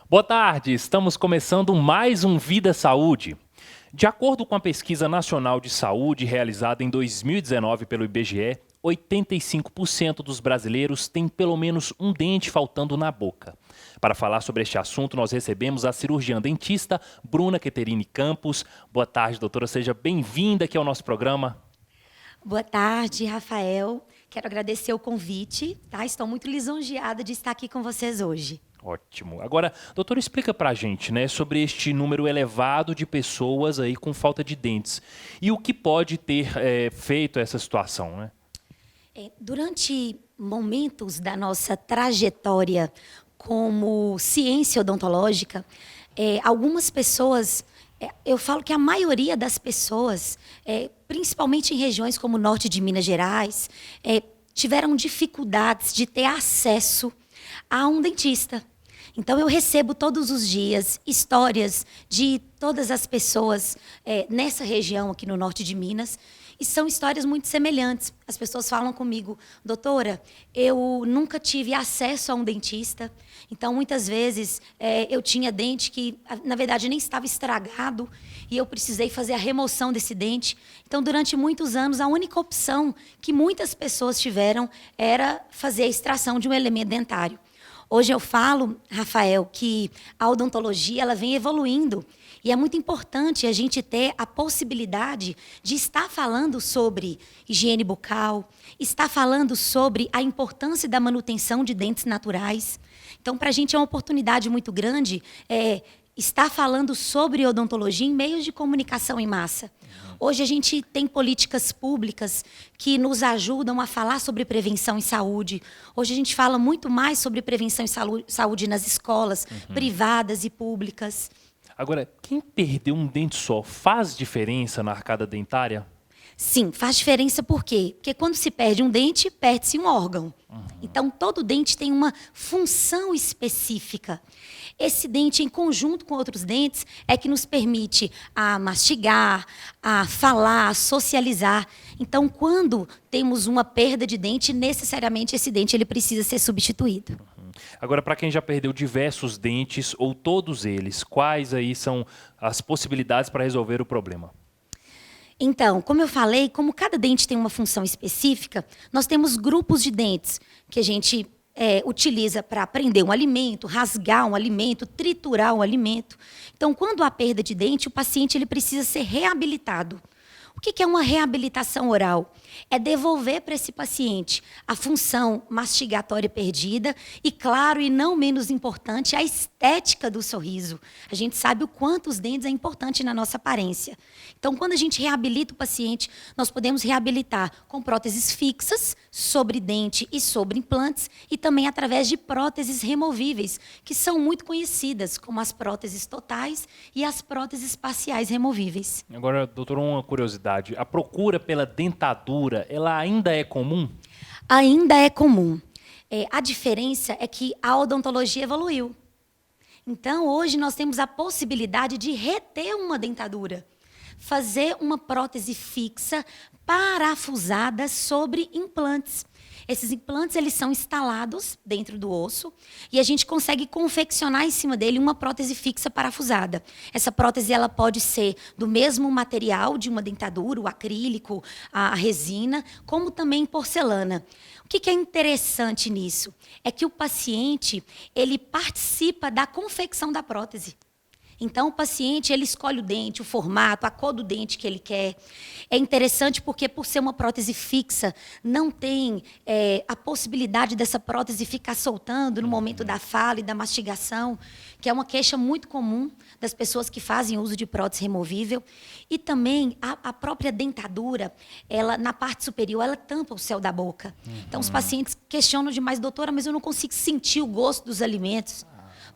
Boa tarde, estamos começando mais um Vida Saúde. De acordo com a Pesquisa Nacional de Saúde realizada em 2019 pelo IBGE, 85% dos brasileiros têm pelo menos um dente faltando na boca. Para falar sobre este assunto, nós recebemos a cirurgiã dentista Bruna Queterini Campos. Boa tarde, doutora, seja bem-vinda aqui ao nosso programa. Boa tarde, Rafael. Quero agradecer o convite, tá? Estou muito lisonjeada de estar aqui com vocês hoje. Ótimo. Agora, doutora, explica pra gente, né, sobre este número elevado de pessoas aí com falta de dentes e o que pode ter feito essa situação, né? Durante momentos da nossa trajetória como ciência odontológica, algumas pessoas, eu falo que a maioria das pessoas, principalmente em regiões como o norte de Minas Gerais, tiveram dificuldades de ter acesso a um dentista. Então, eu recebo todos os dias histórias de todas as pessoas nessa região aqui no norte de Minas, e são histórias muito semelhantes. As pessoas falam comigo, doutora, eu nunca tive acesso a um dentista, então muitas vezes eu tinha dente que, na verdade, nem estava estragado e eu precisei fazer a remoção desse dente. Então, durante muitos anos, a única opção que muitas pessoas tiveram era fazer a extração de um elemento dentário. Hoje eu falo, Rafael, que a odontologia ela vem evoluindo e é muito importante a gente ter a possibilidade de estar falando sobre higiene bucal, estar falando sobre a importância da manutenção de dentes naturais. Então, para a gente é uma oportunidade muito grande estar falando sobre odontologia em meios de comunicação em massa. Hoje a gente tem políticas públicas que nos ajudam a falar sobre prevenção em saúde. Hoje a gente fala muito mais sobre prevenção em saúde nas escolas, privadas e públicas. Agora, quem perdeu um dente só faz diferença na arcada dentária? Sim, faz diferença por quê? Porque quando se perde um dente, perde-se um órgão. Então, todo dente tem uma função específica. Esse dente, em conjunto com outros dentes, é que nos permite a mastigar, a falar, a socializar. Então, quando temos uma perda de dente, necessariamente esse dente ele precisa ser substituído. Agora, para quem já perdeu diversos dentes ou todos eles, quais aí são as possibilidades para resolver o problema? Então, como eu falei, como cada dente tem uma função específica, nós temos grupos de dentes que a gente utiliza para prender um alimento, rasgar um alimento, triturar um alimento. Então, quando há perda de dente, o paciente ele precisa ser reabilitado. O que é uma reabilitação oral? É devolver para esse paciente a função mastigatória perdida e, claro, e não menos importante, a estética do sorriso. A gente sabe o quanto os dentes é importante na nossa aparência. Então, quando a gente reabilita o paciente, nós podemos reabilitar com próteses fixas, sobre dente e sobre implantes, e também através de próteses removíveis, que são muito conhecidas, como as próteses totais e as próteses parciais removíveis. Agora, doutor, uma curiosidade. A procura pela dentadura, ela ainda é comum? Ainda é comum. A diferença é que a odontologia evoluiu. Então, hoje nós temos a possibilidade de reter uma dentadura. Fazer uma prótese fixa, parafusada sobre implantes. Esses implantes eles são instalados dentro do osso e a gente consegue confeccionar em cima dele uma prótese fixa parafusada. Essa prótese ela pode ser do mesmo material de uma dentadura, o acrílico, a resina, como também porcelana. O que é interessante nisso? É que o paciente ele participa da confecção da prótese. Então, o paciente ele escolhe o dente, o formato, a cor do dente que ele quer. É interessante porque, por ser uma prótese fixa, não tem a possibilidade dessa prótese ficar soltando no momento da fala e da mastigação, que é uma queixa muito comum das pessoas que fazem uso de prótese removível. E também a própria dentadura, ela na parte superior, ela tampa o céu da boca. Então, os pacientes questionam demais, doutora, mas eu não consigo sentir o gosto dos alimentos.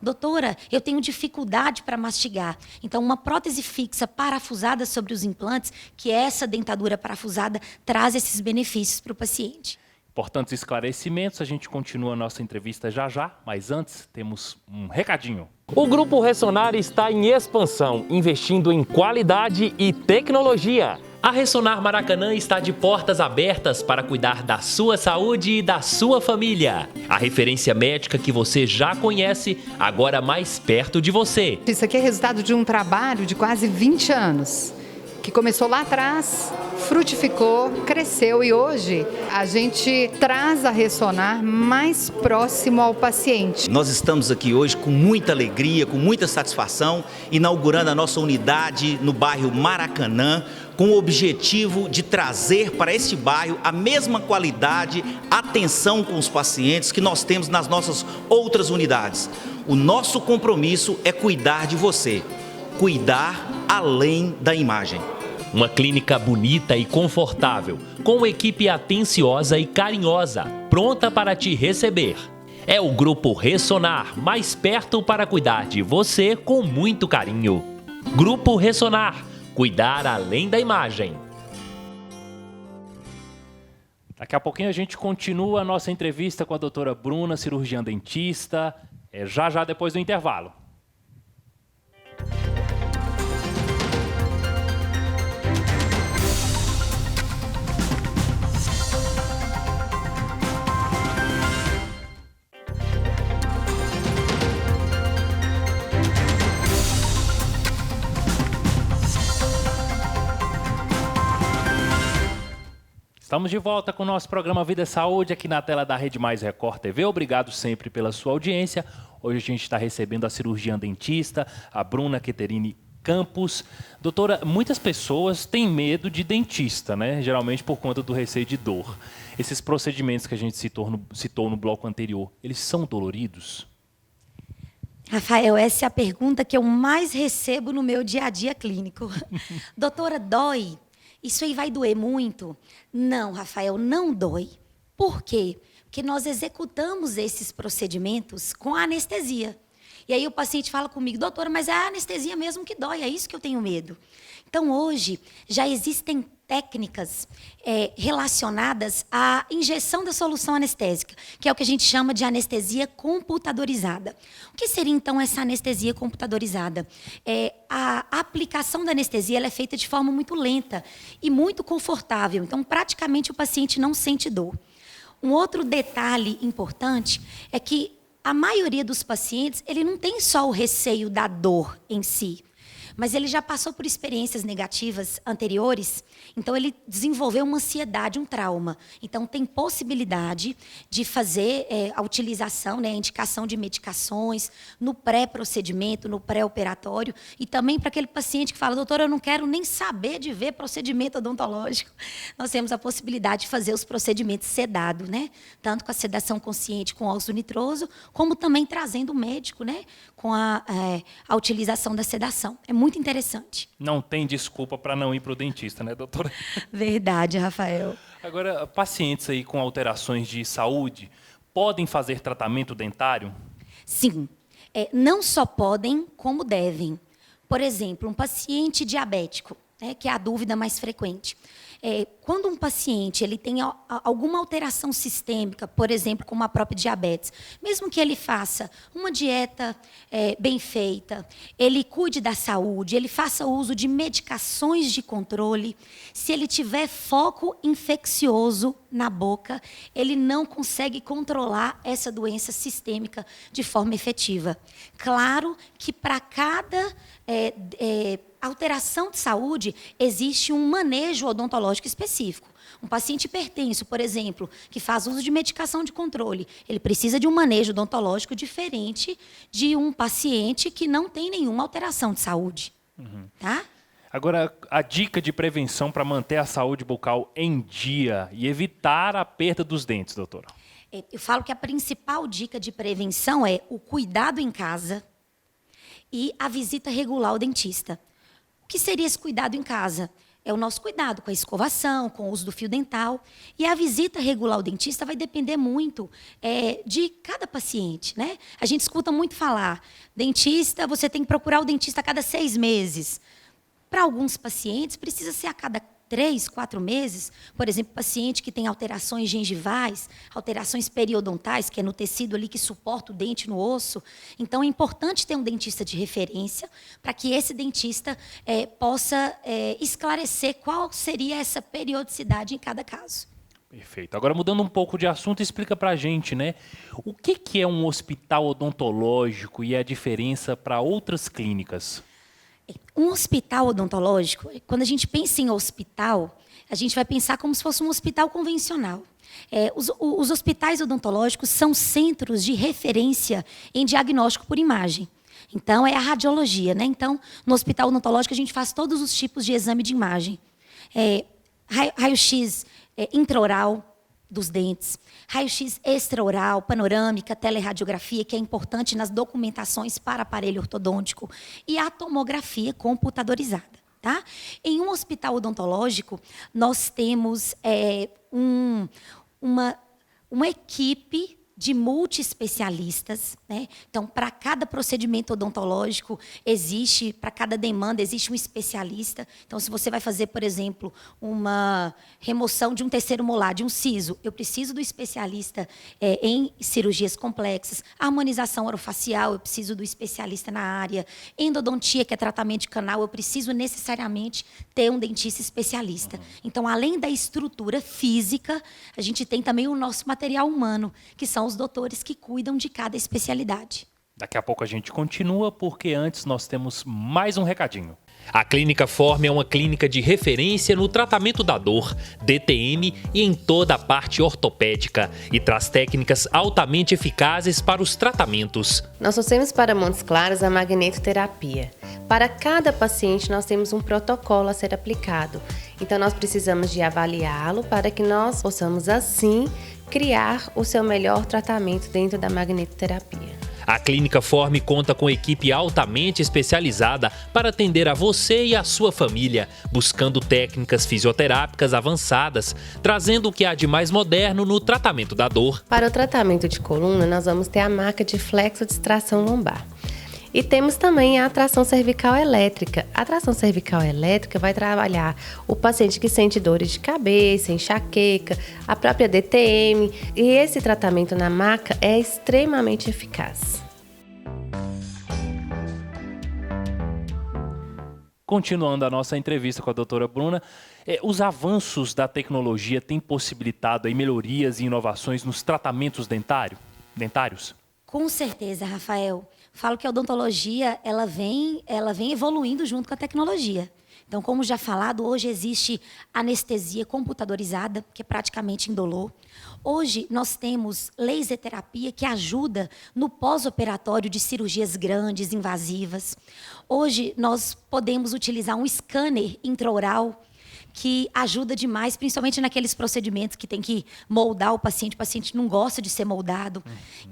Doutora, eu tenho dificuldade para mastigar. Então, uma prótese fixa parafusada sobre os implantes, que é essa dentadura parafusada, traz esses benefícios para o paciente. Importantes esclarecimentos, a gente continua a nossa entrevista já já, mas antes temos um recadinho. O Grupo Ressonar está em expansão, investindo em qualidade e tecnologia. A Ressonar Maracanã está de portas abertas para cuidar da sua saúde e da sua família. A referência médica que você já conhece, agora mais perto de você. Isso aqui é resultado de um trabalho de quase 20 anos, que começou lá atrás, frutificou, cresceu e hoje a gente traz a Ressonar mais próximo ao paciente. Nós estamos aqui hoje com muita alegria, com muita satisfação, inaugurando a nossa unidade no bairro Maracanã, com o objetivo de trazer para este bairro a mesma qualidade, atenção com os pacientes que nós temos nas nossas outras unidades. O nosso compromisso é cuidar de você, cuidar além da imagem. Uma clínica bonita e confortável, com uma equipe atenciosa e carinhosa, pronta para te receber. É o Grupo Ressonar, mais perto para cuidar de você com muito carinho. Grupo Ressonar, cuidar além da imagem. Daqui a pouquinho a gente continua a nossa entrevista com a doutora Bruna, cirurgiã dentista, já depois do intervalo. Estamos de volta com o nosso programa Vida e Saúde aqui na tela da Rede Mais Record TV. Obrigado sempre pela sua audiência. Hoje a gente está recebendo a cirurgiã dentista, a Bruna Queterini Campos. Doutora, muitas pessoas têm medo de dentista, né? Geralmente por conta do receio de dor. Esses procedimentos que a gente citou no bloco anterior, eles são doloridos? Rafael, essa é a pergunta que eu mais recebo no meu dia a dia clínico. Doutora, dói? Isso aí vai doer muito? Não, Rafael, não dói. Por quê? Porque nós executamos esses procedimentos com anestesia. E aí o paciente fala comigo, doutora, mas é a anestesia mesmo que dói, é isso que eu tenho medo. Então, hoje, já existem técnicas relacionadas à injeção da solução anestésica, que é o que a gente chama de anestesia computadorizada. O que seria, então, essa anestesia computadorizada? A aplicação da anestesia ela é feita de forma muito lenta e muito confortável. Então, praticamente, o paciente não sente dor. Um outro detalhe importante é que a maioria dos pacientes, ele não tem só o receio da dor em si, mas ele já passou por experiências negativas anteriores, então ele desenvolveu uma ansiedade, um trauma. Então tem possibilidade de fazer a utilização, a indicação de medicações no pré-procedimento, no pré-operatório, e também para aquele paciente que fala, doutora, eu não quero nem saber de ver procedimento odontológico. Nós temos a possibilidade de fazer os procedimentos sedados, né? Tanto com a sedação consciente com óxido nitroso, como também trazendo o médico, né? Com a utilização da sedação. É muito interessante. Não tem desculpa para não ir para o dentista, né, doutora? Verdade, Rafael. Agora, pacientes aí com alterações de saúde podem fazer tratamento dentário? Sim. Não só podem, como devem. Por exemplo, um paciente diabético, que é a dúvida mais frequente. Quando um paciente ele tem alguma alteração sistêmica, por exemplo, como a própria diabetes, mesmo que ele faça uma dieta bem feita, ele cuide da saúde, ele faça uso de medicações de controle, se ele tiver foco infeccioso na boca, ele não consegue controlar essa doença sistêmica de forma efetiva. Claro que para cada alteração de saúde, existe um manejo odontológico específico. Um paciente hipertenso, por exemplo, que faz uso de medicação de controle, ele precisa de um manejo odontológico diferente de um paciente que não tem nenhuma alteração de saúde. Tá? Agora, a dica de prevenção para manter a saúde bucal em dia e evitar a perda dos dentes, doutora? Eu falo que a principal dica de prevenção é o cuidado em casa e a visita regular ao dentista. O que seria esse cuidado em casa? É o nosso cuidado com a escovação, com o uso do fio dental. E a visita regular ao dentista vai depender muito de cada paciente, né? A gente escuta muito falar, dentista, você tem que procurar o dentista a cada 6 meses. Para alguns pacientes, precisa ser a cada 3, 4 meses, por exemplo, paciente que tem alterações gengivais, alterações periodontais, que é no tecido ali que suporta o dente no osso. Então, é importante ter um dentista de referência para que esse dentista possa esclarecer qual seria essa periodicidade em cada caso. Perfeito. Agora, mudando um pouco de assunto, explica pra gente, né? O que é um hospital odontológico e a diferença para outras clínicas? Um hospital odontológico, quando a gente pensa em hospital, a gente vai pensar como se fosse um hospital convencional. Os hospitais odontológicos são centros de referência em diagnóstico por imagem. Então, é a radiologia, né? Então, no hospital odontológico, a gente faz todos os tipos de exame de imagem. Raio-x intraoral dos dentes, raio-x extraoral, panorâmica, teleradiografia, que é importante nas documentações para aparelho ortodôntico, e a tomografia computadorizada. Tá? Em um hospital odontológico, nós temos uma equipe de multiespecialistas, né? Então, para cada procedimento odontológico para cada demanda, existe um especialista. Então, se você vai fazer, por exemplo, uma remoção de um terceiro molar, de um siso, eu preciso do especialista em cirurgias complexas. Harmonização orofacial, eu preciso do especialista na área. Endodontia, que é tratamento de canal, eu preciso necessariamente ter um dentista especialista. Então, além da estrutura física, a gente tem também o nosso material humano, que são os doutores que cuidam de cada especialidade. Daqui a pouco a gente continua, porque antes nós temos mais um recadinho. A Clínica Forme é uma clínica de referência no tratamento da dor, DTM e em toda a parte ortopédica e traz técnicas altamente eficazes para os tratamentos. Nós trouxemos para Montes Claros a magnetoterapia. Para cada paciente nós temos um protocolo a ser aplicado. Então nós precisamos de avaliá-lo para que nós possamos assim criar o seu melhor tratamento dentro da magnetoterapia. A Clínica Forme conta com equipe altamente especializada para atender a você e a sua família, buscando técnicas fisioterápicas avançadas, trazendo o que há de mais moderno no tratamento da dor. Para o tratamento de coluna, nós vamos ter a marca de flexodistração lombar. E temos também a tração cervical elétrica. A tração cervical elétrica vai trabalhar o paciente que sente dores de cabeça, enxaqueca, a própria DTM. E esse tratamento na maca é extremamente eficaz. Continuando a nossa entrevista com a doutora Bruna, os avanços da tecnologia têm possibilitado aí melhorias e inovações nos tratamentos dentários? Com certeza, Rafael. Falo que a odontologia ela vem evoluindo junto com a tecnologia. Então, como já falado, hoje existe anestesia computadorizada, que é praticamente indolor. Hoje nós temos laser terapia que ajuda no pós-operatório de cirurgias grandes, invasivas. Hoje nós podemos utilizar um scanner intraoral que ajuda demais, principalmente naqueles procedimentos que tem que moldar o paciente não gosta de ser moldado.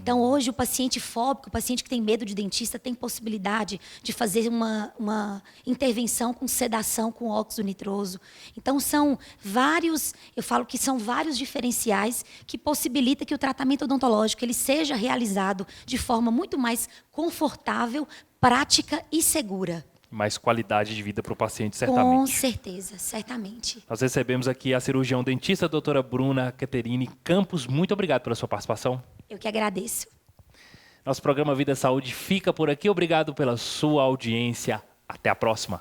Então, hoje, o paciente fóbico, o paciente que tem medo de dentista, tem possibilidade de fazer uma intervenção com sedação com óxido nitroso. Então, eu falo que são vários diferenciais que possibilitam que o tratamento odontológico ele seja realizado de forma muito mais confortável, prática e segura. Mais qualidade de vida para o paciente, certamente. Com certeza, certamente. Nós recebemos aqui a cirurgião dentista, a doutora Bruna Caterine Campos. Muito obrigado pela sua participação. Eu que agradeço. Nosso programa Vida Saúde fica por aqui. Obrigado pela sua audiência. Até a próxima.